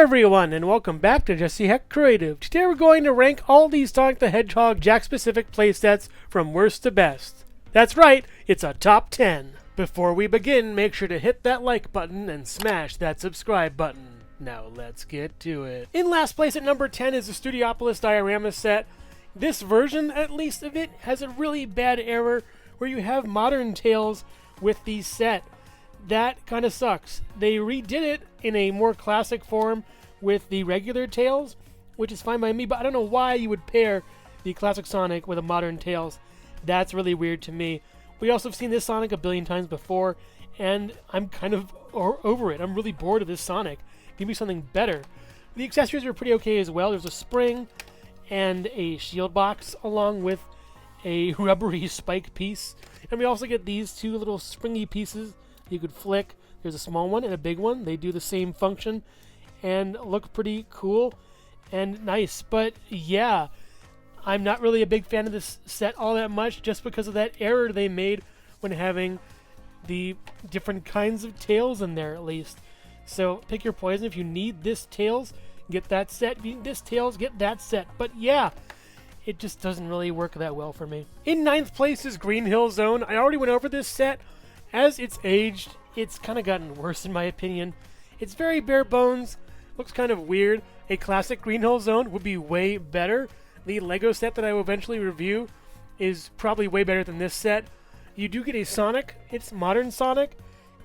everyone, and welcome back to Jesse Hecht Creative. Today we're going to rank all these Sonic the Hedgehog Jakks specific playsets from worst to best. That's right, it's a top 10. Before we begin, make sure to hit that like button and smash that subscribe button. Now let's get to it. In last place at number 10 is the Studiopolis diorama set. This version, at least of it, has a really bad error where you have modern tails with the set. That kind of sucks. They redid it in a more classic form with the regular Tails, which is fine by me, but I don't know why you would pair the classic Sonic with a modern Tails. That's really weird to me. We also have seen this Sonic a billion times before, and I'm kind of over it. I'm really bored of this Sonic. Give me something better. The accessories are pretty okay as well. There's a spring and a shield box along with a rubbery spike piece. And we also get these two little springy pieces you could flick. There's a small one and a big one. They do the same function and look pretty cool and nice. But yeah, I'm not really a big fan of this set all that much just because of that error they made when having the different kinds of tails in there at least. So pick your poison. If you need this tails, get that set. If you need this tails, get that set. But yeah, it just doesn't really work that well for me. In 9th place is Green Hill Zone. I already went over this set. As it's aged, it's kind of gotten worse in my opinion. It's very bare bones, looks kind of weird. A classic Green Hill Zone would be way better. The Lego set that I will eventually review is probably way better than this set. You do get a Sonic. It's modern Sonic.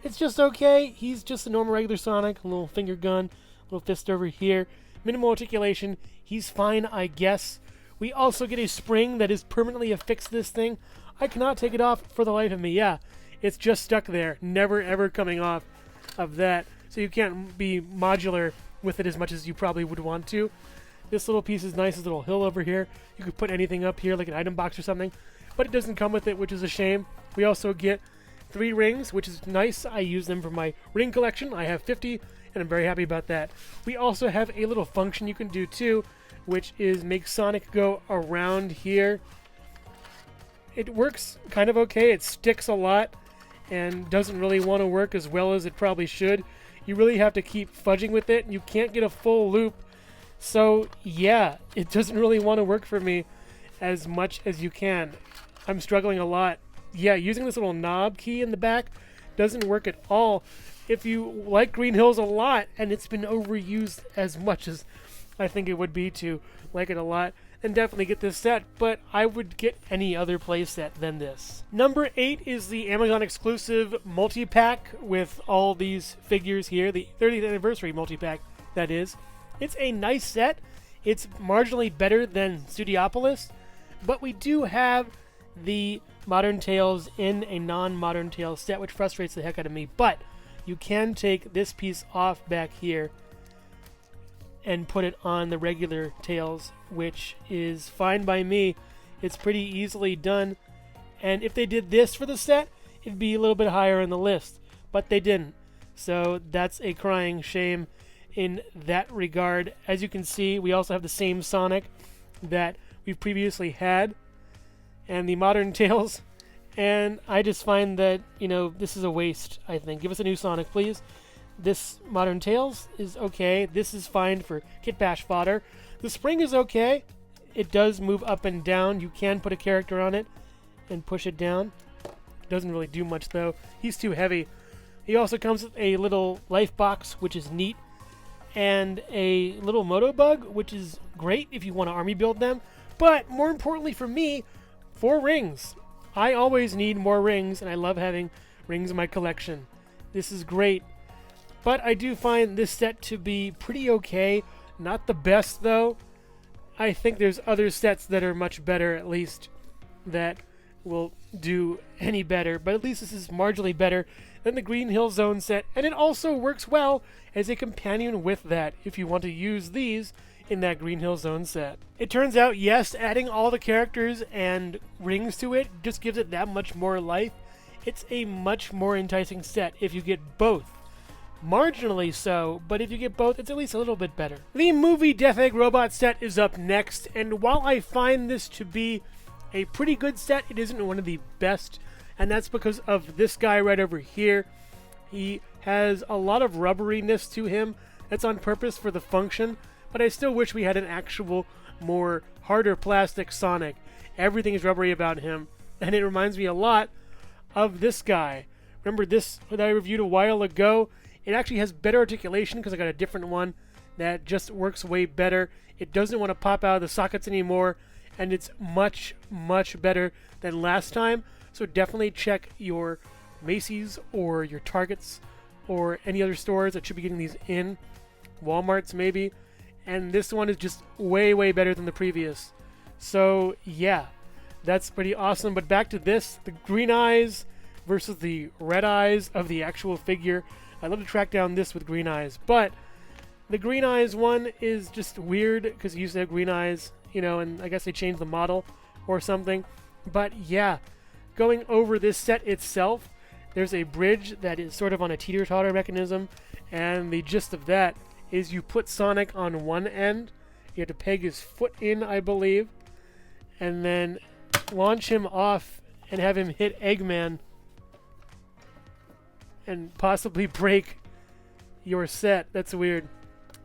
It's just okay. He's just a normal regular Sonic. A little finger gun, a little fist over here. Minimal articulation. He's fine, I guess. We also get a spring that is permanently affixed to this thing. I cannot take it off for the life of me. Yeah. It's just stuck there, never ever coming off of that. So you can't be modular with it as much as you probably would want to. This little piece is nice, this little hill over here. You could put anything up here, like an item box or something. But it doesn't come with it, which is a shame. We also get 3 rings, which is nice. I use them for my ring collection. I have 50, and I'm very happy about that. We also have a little function you can do too, which is make Sonic go around here. It works kind of okay. It sticks a lot and doesn't really want to work as well as it probably should. You really have to keep fudging with it. You can't get a full loop. So yeah, it doesn't really want to work for me as much as you can. I'm struggling a lot. Yeah, using this little knob key in the back doesn't work at all. If you like Green Hills a lot, and it's been overused as much as I think it would be to like it a lot, then definitely get this set, but I would get any other playset than this. Number 8 is the Amazon exclusive multi-pack with all these figures here, the 30th anniversary multi-pack, that is. It's a nice set. It's marginally better than Studiopolis, but we do have the Modern Tails in a non-Modern Tails set, which frustrates the heck out of me, but you can take this piece off back here and put it on the regular Tails, which is fine by me. It's pretty easily done. And if they did this for the set, it'd be a little bit higher on the list. But they didn't. So that's a crying shame in that regard. As you can see, we also have the same Sonic that we've previously had. And the modern Tails. And I just find that, this is a waste, I think. Give us a new Sonic, please. This Modern Tails is okay. This is fine for Kit Bash fodder. The spring is okay. It does move up and down. You can put a character on it and push it down. Doesn't really do much though. He's too heavy. He also comes with a little life box, which is neat, and a little moto bug, which is great if you want to army build them. But more importantly for me, 4 rings. I always need more rings, and I love having rings in my collection. This is great. But I do find this set to be pretty okay. Not the best, though. I think there's other sets that are much better, at least, that will do any better. But at least this is marginally better than the Green Hill Zone set. And it also works well as a companion with that, if you want to use these in that Green Hill Zone set. It turns out, yes, adding all the characters and rings to it just gives it that much more life. It's a much more enticing set if you get both. Marginally so, but if you get both, it's at least a little bit better. The movie Death Egg Robot set is up next, and while I find this to be a pretty good set, it isn't one of the best, and that's because of this guy right over here. He has a lot of rubberiness to him That's on purpose for the function, but I still wish we had an actual, more harder plastic Sonic. Everything is rubbery about him, and it reminds me a lot of this guy. Remember this that I reviewed a while ago? It actually has better articulation because I got a different one that just works way better. It doesn't want to pop out of the sockets anymore, and it's much, much better than last time. So definitely check your Macy's or your Targets or any other stores that should be getting these in. Walmart's maybe. And this one is just way, way better than the previous. So yeah, that's pretty awesome. But back to this, the green eyes versus the red eyes of the actual figure. I'd love to track down this with green eyes, but the green eyes one is just weird because he used to have green eyes, you know, and I guess they changed the model or something. But yeah, going over this set itself, there's a bridge that is sort of on a teeter-totter mechanism, and the gist of that is you put Sonic on one end, you have to peg his foot in, I believe, and then launch him off and have him hit Eggman and possibly break your set. That's weird.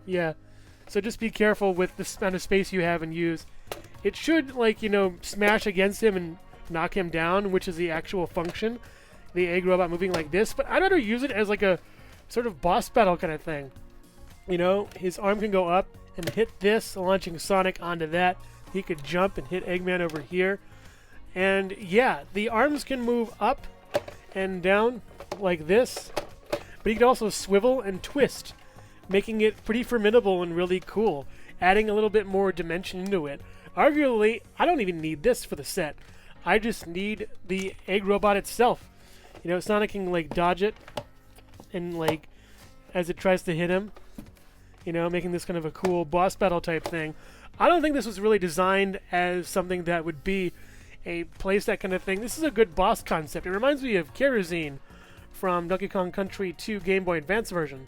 Yeah. So just be careful with the amount of space you have and use. It should, like, you know, smash against him and knock him down, which is the actual function. The egg robot moving like this, but I'd rather use it as like a sort of boss battle kind of thing. You know, his arm can go up and hit this, launching Sonic onto that. He could jump and hit Eggman over here. And yeah, the arms can move up and down like this, but he could also swivel and twist, making it pretty formidable and really cool, adding a little bit more dimension into it. Arguably, I don't even need this for the set. I just need the egg robot itself. You know, Sonic can, like, dodge it, and, like, as it tries to hit him, you know, making this kind of a cool boss battle type thing. I don't think this was really designed as something that would be a playset kind of thing. This is a good boss concept. It reminds me of Kerosene from Donkey Kong Country 2 Game Boy Advance version.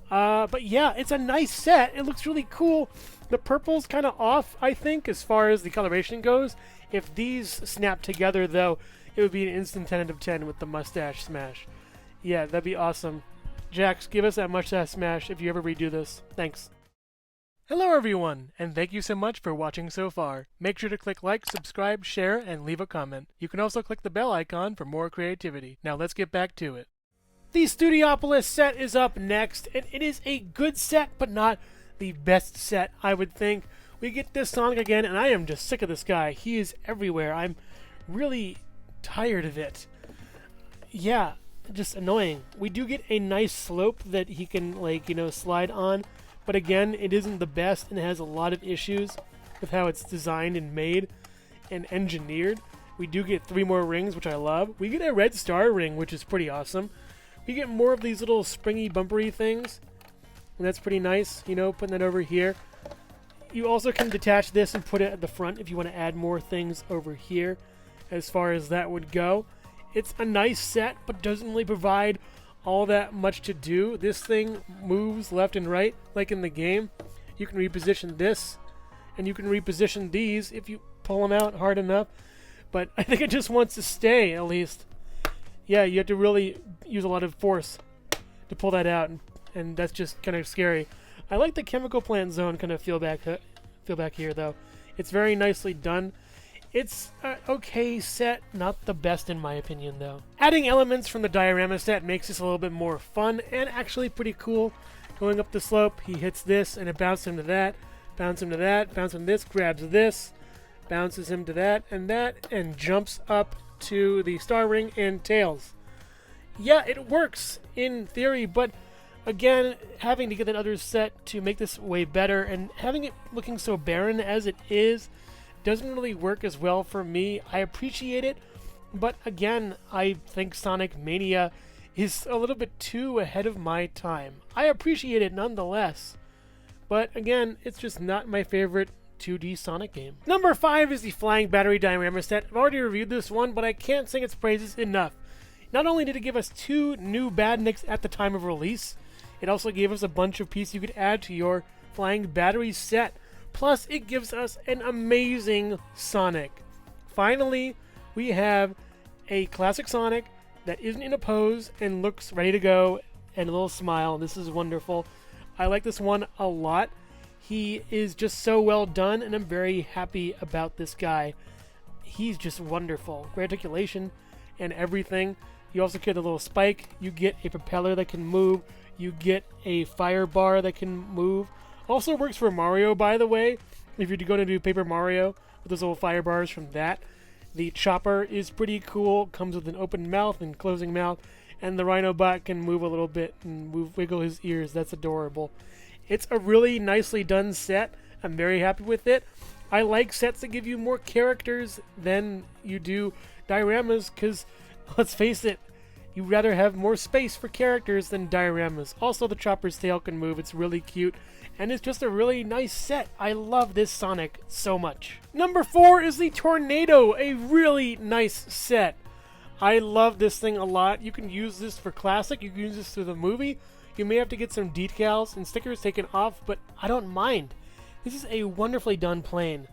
But yeah, it's a nice set. It looks really cool. The purple's kind of off, I think, as far as the coloration goes. If these snap together, though, it would be an instant 10 out of 10 with the mustache smash. Yeah, that'd be awesome. Jakks, give us that mustache smash if you ever redo this. Thanks. Hello everyone, and thank you so much for watching so far. Make sure to click like, subscribe, share, and leave a comment. You can also click the bell icon for more creativity. Now let's get back to it. The Studiopolis set is up next, and it is a good set, but not the best set, I would think. We get this Sonic again, and I am just sick of this guy. He is everywhere. I'm really tired of it. Yeah, just annoying. We do get a nice slope that he can, like, you know, slide on, but again, it isn't the best, and it has a lot of issues with how it's designed and made and engineered. We do get 3 more rings, which I love. We get a red star ring, which is pretty awesome. We get more of these little springy, bumpery things, and that's pretty nice, you know, putting that over here. You also can detach this and put it at the front if you want to add more things over here as far as that would go. It's a nice set, but doesn't really provide all that much to do. This thing moves left and right, like in the game. You can reposition this, and you can reposition these if you pull them out hard enough, but I think it just wants to stay, at least. Yeah, you have to really use a lot of force to pull that out, and that's just kind of scary. I like the chemical plant zone kind of feel back here, though. It's very nicely done. It's an okay set, not the best in my opinion, though. Adding elements from the diorama set makes this a little bit more fun and actually pretty cool. Going up the slope, he hits this, and it bounces him to that, bounces him to that, bounces him to this, grabs this, bounces him to that, and jumps up to the star ring and tails. Yeah, it works in theory, but again, having to get that other set to make this way better, and having it looking so barren as it is, doesn't really work as well for me. I appreciate it, but again, I think Sonic Mania is a little bit too ahead of my time. I appreciate it nonetheless, but again, it's just not my favorite 2D Sonic game. Number 5 is the Flying Battery Diorama set. I've already reviewed this one, but I can't sing its praises enough. Not only did it give us 2 new badniks at the time of release, it also gave us a bunch of pieces you could add to your Flying Battery set. Plus, it gives us an amazing Sonic. Finally, we have a classic Sonic that isn't in a pose and looks ready to go, and a little smile. This is wonderful. I like this one a lot. He is just so well done, and I'm very happy about this guy. He's just wonderful. Great articulation and everything. You also get a little spike. You get a propeller that can move. You get a fire bar that can move. Also works for Mario, by the way. If you're going to do Paper Mario with those little fire bars from that. The chopper is pretty cool. Comes with an open mouth and closing mouth. And the Rhinobot can move a little bit and wiggle his ears. That's adorable. It's a really nicely done set. I'm very happy with it. I like sets that give you more characters than you do dioramas because, let's face it, you'd rather have more space for characters than dioramas. Also, the chopper's tail can move. It's really cute. And it's just a really nice set. I love this Sonic so much. Number 4 is the Tornado, a really nice set. I love this thing a lot. You can use this for Classic. You can use this through the movie. You may have to get some decals and stickers taken off, but I don't mind. This is a wonderfully done plane.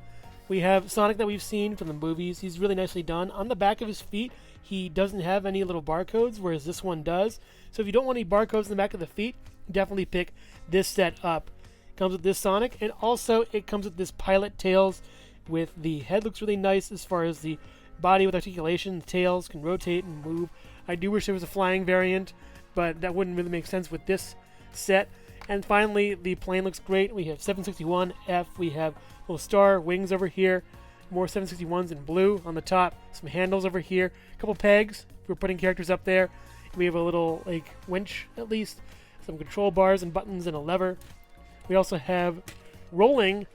We have Sonic that we've seen from the movies. He's really nicely done. On the back of his feet, he doesn't have any little barcodes, whereas this one does. So if you don't want any barcodes in the back of the feet, definitely pick this set up. Comes with this Sonic, and also it comes with this Pilot Tails with the head. Looks really nice as far as the body with articulation. The tails can rotate and move. I do wish there was a flying variant, but that wouldn't really make sense with this set. And finally, the plane looks great. We have 761F. We have a little star, wings over here, more 761s in blue on the top, some handles over here, a couple pegs for putting characters up there. We have a little like winch at least, some control bars and buttons and a lever. We also have rolling.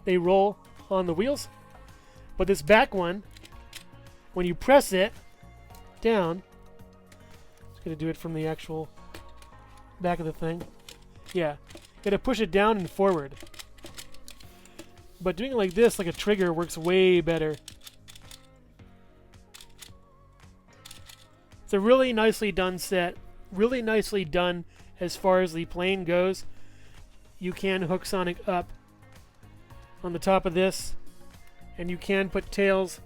They roll on the wheels. But this back one, when you press it down, just going to do it from the actual back of the thing. Yeah, you got to push it down and forward. But doing it like this, like a trigger, works way better. It's a really nicely done set. Really nicely done as far as the plane goes. You can hook Sonic up on the top of this, and you can put Tails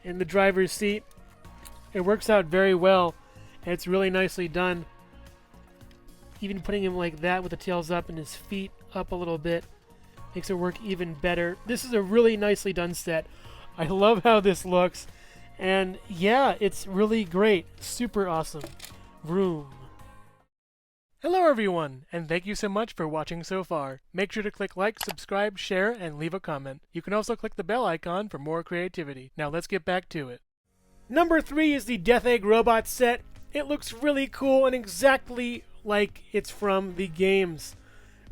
in the driver's seat. It works out very well, and it's really nicely done. Even putting him like that with the tails up and his feet up a little bit makes it work even better. This is a really nicely done set. I love how this looks, and yeah, it's really great. Super awesome. Vroom. Hello everyone, and thank you so much for watching so far. Make sure to click like, subscribe, share, and leave a comment. You can also click the bell icon for more creativity. Now let's get back to it. Number 3 is the Death Egg Robot set. It looks really cool and exactly like it's from the games.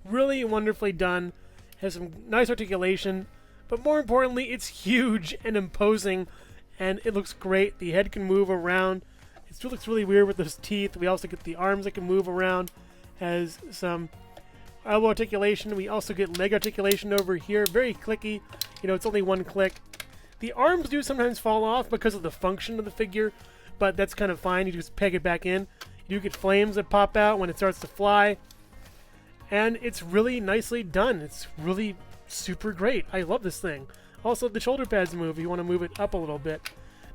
Really wonderfully done. Has some nice articulation, but more importantly, it's huge and imposing, and it looks great. The head can move around. It still looks really weird with those teeth. We also get the arms that can move around. Has some elbow articulation. We also get leg articulation over here. Very clicky. You know, it's only one click. The arms do sometimes fall off because of the function of the figure, but that's kind of fine. You just peg it back in. You do get flames that pop out when it starts to fly. And it's really nicely done. It's really super great. I love this thing. Also, the shoulder pads move if you want to move it up a little bit.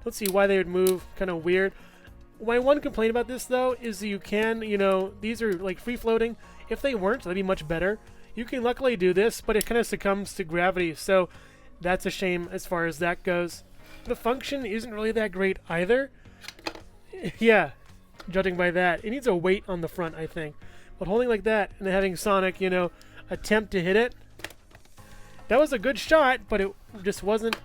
Don't see why they would move. Kind of weird. My one complaint about this, though, is that you can, you know, these are like free-floating. If they weren't, that'd be much better. You can luckily do this, but it kind of succumbs to gravity, so that's a shame as far as that goes. The function isn't really that great either. Yeah, judging by that. It needs a weight on the front, I think. But holding like that and having Sonic, you know, attempt to hit it, that was a good shot, but it just wasn't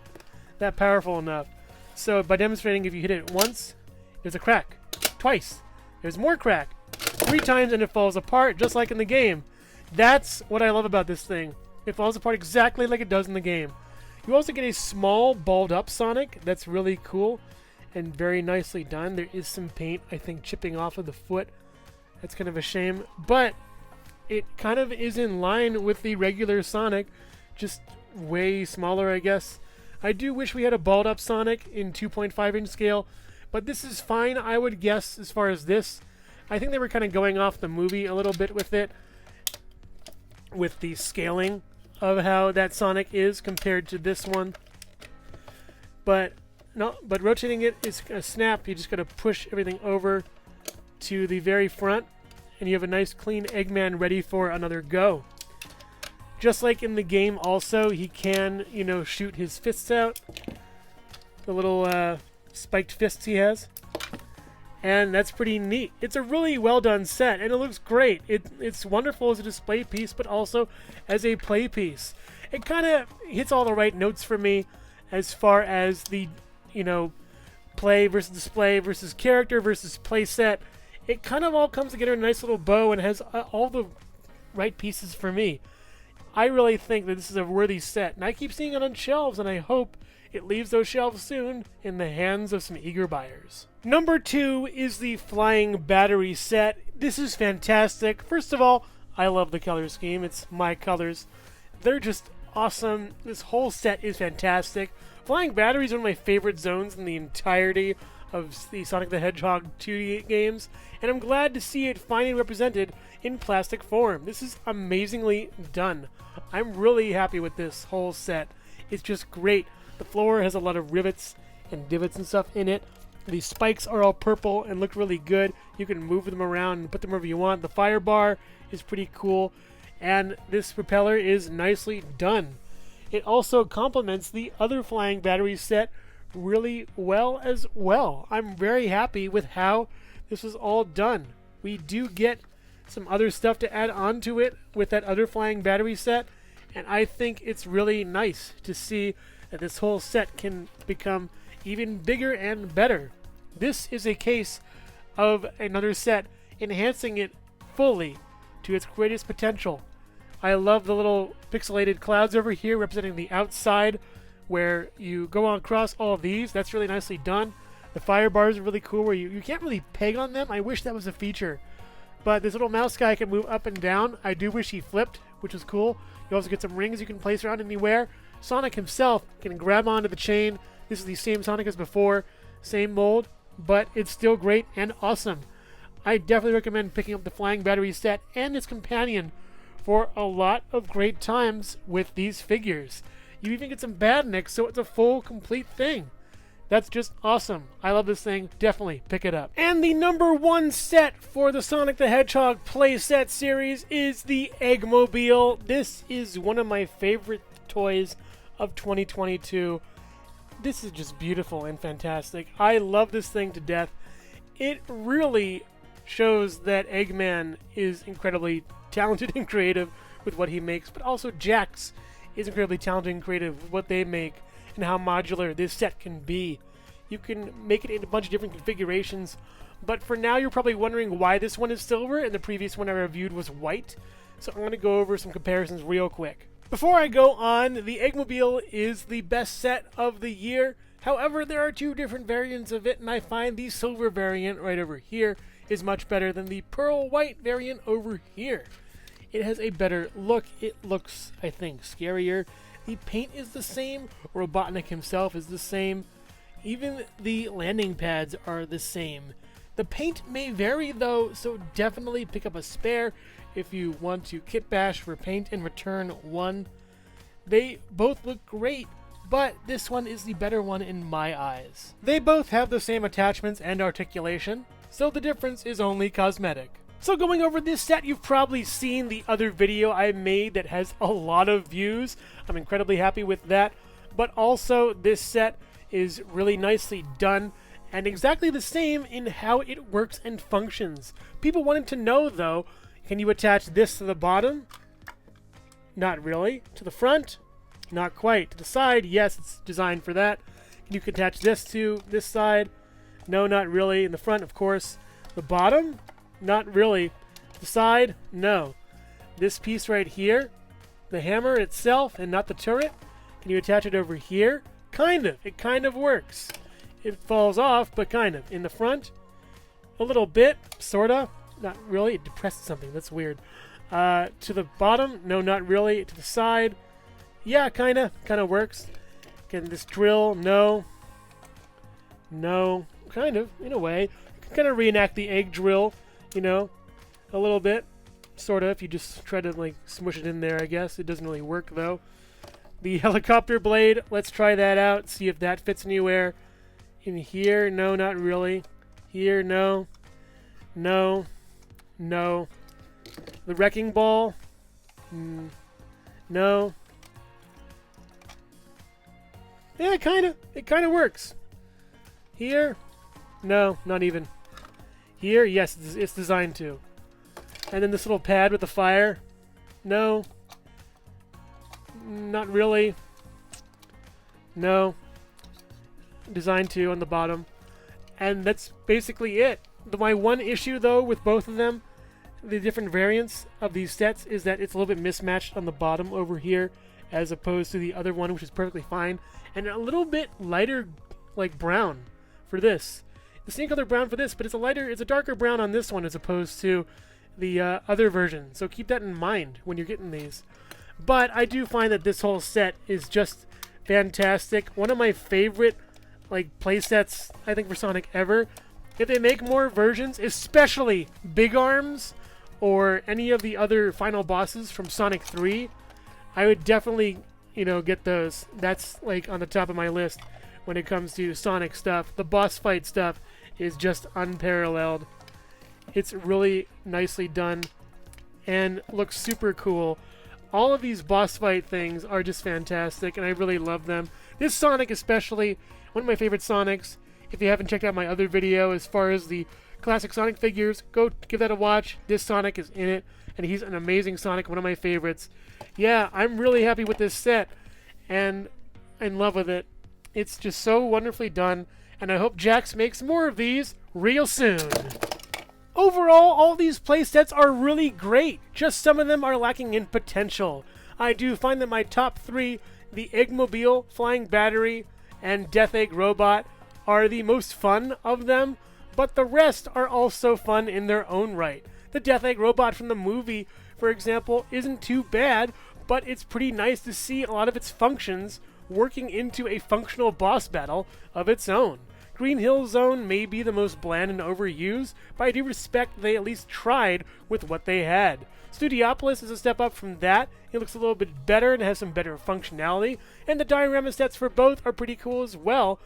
that powerful enough. So by demonstrating, if you hit it once, there's a crack. Twice. There's more crack. 3 times and it falls apart, just like in the game. That's what I love about this thing. It falls apart exactly like it does in the game. You also get a small, balled-up Sonic. That's really cool and very nicely done. There is some paint, I think, chipping off of the foot. That's kind of a shame. But it kind of is in line with the regular Sonic, just way smaller, I guess. I do wish we had a balled-up Sonic in 2.5-inch scale, but this is fine, I would guess, as far as this. I think they were kind of going off the movie a little bit with it, with the scaling of how that Sonic is compared to this one. But rotating it is a snap. You just got to push everything over to the very front, and you have a nice clean Eggman ready for another go. Just like in the game also, he can, you know, shoot his fists out. The little spiked fists he has. And that's pretty neat. It's a really well done set, and it looks great. It's wonderful as a display piece, but also as a play piece. It kind of hits all the right notes for me as far as the, you know, play versus display versus character versus play set. It kind of all comes together in a nice little bow and has all the right pieces for me. I really think that this is a worthy set, and I keep seeing it on shelves, and I hope it leaves those shelves soon in the hands of some eager buyers. Number 2 is the Flying Battery set. This is fantastic. First of all, I love the color scheme. It's my colors. They're just awesome. This whole set is fantastic. Flying Battery is one of my favorite zones in the entirety of the Sonic the Hedgehog 2D games, and I'm glad to see it finally represented in plastic form. This is amazingly done. I'm really happy with this whole set. It's just great. The floor has a lot of rivets and divots and stuff in it. These spikes are all purple and look really good. You can move them around and put them wherever you want. The fire bar is pretty cool, and this propeller is nicely done. It also complements the other Flying Battery set really well as well. I'm very happy with how this was all done. We do get some other stuff to add on to it with that other Flying Battery set, and I think it's really nice to see that this whole set can become even bigger and better. This is a case of another set enhancing it fully to its greatest potential. I love the little pixelated clouds over here representing the outside where you go on across all of these. That's really nicely done. The fire bars are really cool where you can't really peg on them. I wish that was a feature. But this little mouse guy can move up and down. I do wish he flipped, which is cool. You also get some rings you can place around anywhere. Sonic himself can grab onto the chain. This is the same Sonic as before, same mold, but it's still great and awesome. I definitely recommend picking up the Flying Battery set and its companion for a lot of great times with these figures. You even get some badniks, so it's a full, complete thing. That's just awesome. I love this thing. Definitely pick it up. And the number 1 set for the Sonic the Hedgehog playset series is the Eggmobile. This is one of my favorite toys of 2022. This is just beautiful and fantastic. I love this thing to death. It really shows that Eggman is incredibly talented and creative with what he makes, but also Jakks is incredibly talented and creative with what they make and how modular this set can be. You can make it in a bunch of different configurations, but for now you're probably wondering why this one is silver and the previous one I reviewed was white. So I'm going to go over some comparisons real quick. Before I go on, the Eggmobile is the best set of the year. However, there are 2 different variants of it, and I find the silver variant right over here is much better than the pearl white variant over here. It has a better look. It looks, I think, scarier. The paint is the same. Robotnik himself is the same. Even the landing pads are the same. The paint may vary though, so definitely pick up a spare if you want to kit bash for paint and return one. They both look great, but this one is the better one in my eyes. They both have the same attachments and articulation, so the difference is only cosmetic. So going over this set, you've probably seen the other video I made that has a lot of views. I'm incredibly happy with that. But also, this set is really nicely done and exactly the same in how it works and functions. People wanted to know, though, can you attach this to the bottom? Not really. To the front? Not quite. To the side? Yes, it's designed for that. Can you attach this to this side? No, not really. In the front, of course. The bottom? Not really. The side? No. This piece right here, the hammer itself and not the turret, can you attach it over here? Kind of. It kind of works. It falls off, but kind of. In the front, a little bit, sorta. Not really. It depresses something. That's weird. To the bottom? No, not really. To the side? Yeah, kinda. Kinda works. Can this drill? No. No. Kind of, in a way. You can kind of reenact the egg drill. You know, a little bit, sort of, if you just try to, like, smush it in there, I guess. It doesn't really work, though. The helicopter blade, let's try that out, see if that fits anywhere. In here, no, not really. Here, no. No. No. The wrecking ball? No. Yeah, kinda. It kinda works. Here? No, not even. Here? Yes, it's designed to. And then this little pad with the fire? No. Not really. No. Designed to on the bottom. And that's basically it. My one issue, though, with both of them, the different variants of these sets, is that it's a little bit mismatched on the bottom over here as opposed to the other one, which is perfectly fine. And a little bit lighter, like, brown for this. The same color brown for this, but it's a darker brown on this one as opposed to the other version. So keep that in mind when you're getting these. But I do find that this whole set is just fantastic. One of my favorite, like, play sets, I think, for Sonic ever. If they make more versions, especially Big Arms or any of the other final bosses from Sonic 3, I would definitely, get those. That's, like, on the top of my list when it comes to Sonic stuff. The boss fight stuff is just unparalleled. It's really nicely done and looks super cool. All of these boss fight things are just fantastic, and I really love them. This Sonic especially, one of my favorite Sonics. If you haven't checked out my other video as far as the classic Sonic figures, go give that a watch. This Sonic is in it, and he's an amazing Sonic, one of my favorites. Yeah, I'm really happy with this set, and in love with it. It's just so wonderfully done, and I hope Jakks makes more of these real soon. Overall, all these playsets are really great, just some of them are lacking in potential. I do find that my top three, the Eggmobile, Flying Battery, and Death Egg Robot, are the most fun of them, but the rest are also fun in their own right. The Death Egg Robot from the movie, for example, isn't too bad, but it's pretty nice to see a lot of its functions working into a functional boss battle of its own. Green Hill Zone may be the most bland and overused, but I do respect they at least tried with what they had. Studiopolis is a step up from that. It looks a little bit better and has some better functionality, and the diorama sets for both are pretty cool as well.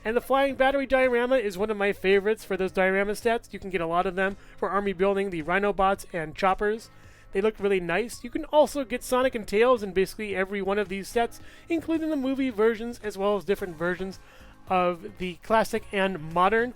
And the Flying Battery diorama is one of my favorites for those diorama sets. You can get a lot of them for army building, the Rhinobots and Choppers. They look really nice. You can also get Sonic and Tails in basically every one of these sets, including the movie versions as well as different versions of the classic and modern.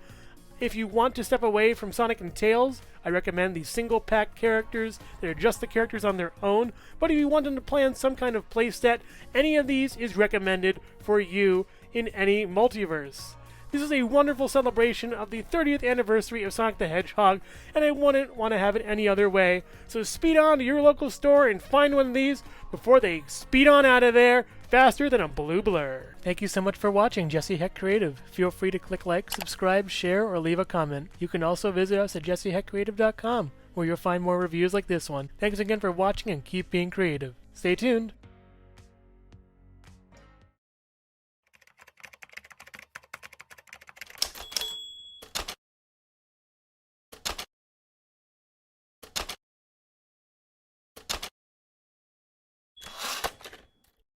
If you want to step away from Sonic and Tails, I recommend the single pack characters. They're just the characters on their own. But if you want them to play on some kind of play set, any of these is recommended for you in any multiverse. This is a wonderful celebration of the 30th anniversary of Sonic the Hedgehog, and I wouldn't want to have it any other way. So speed on to your local store and find one of these before they speed on out of there faster than a blue blur. Thank you so much for watching Jesse Hecht Creative. Feel free to click like, subscribe, share, or leave a comment. You can also visit us at jessehechtcreative.com, where you'll find more reviews like this one. Thanks again for watching and keep being creative. Stay tuned.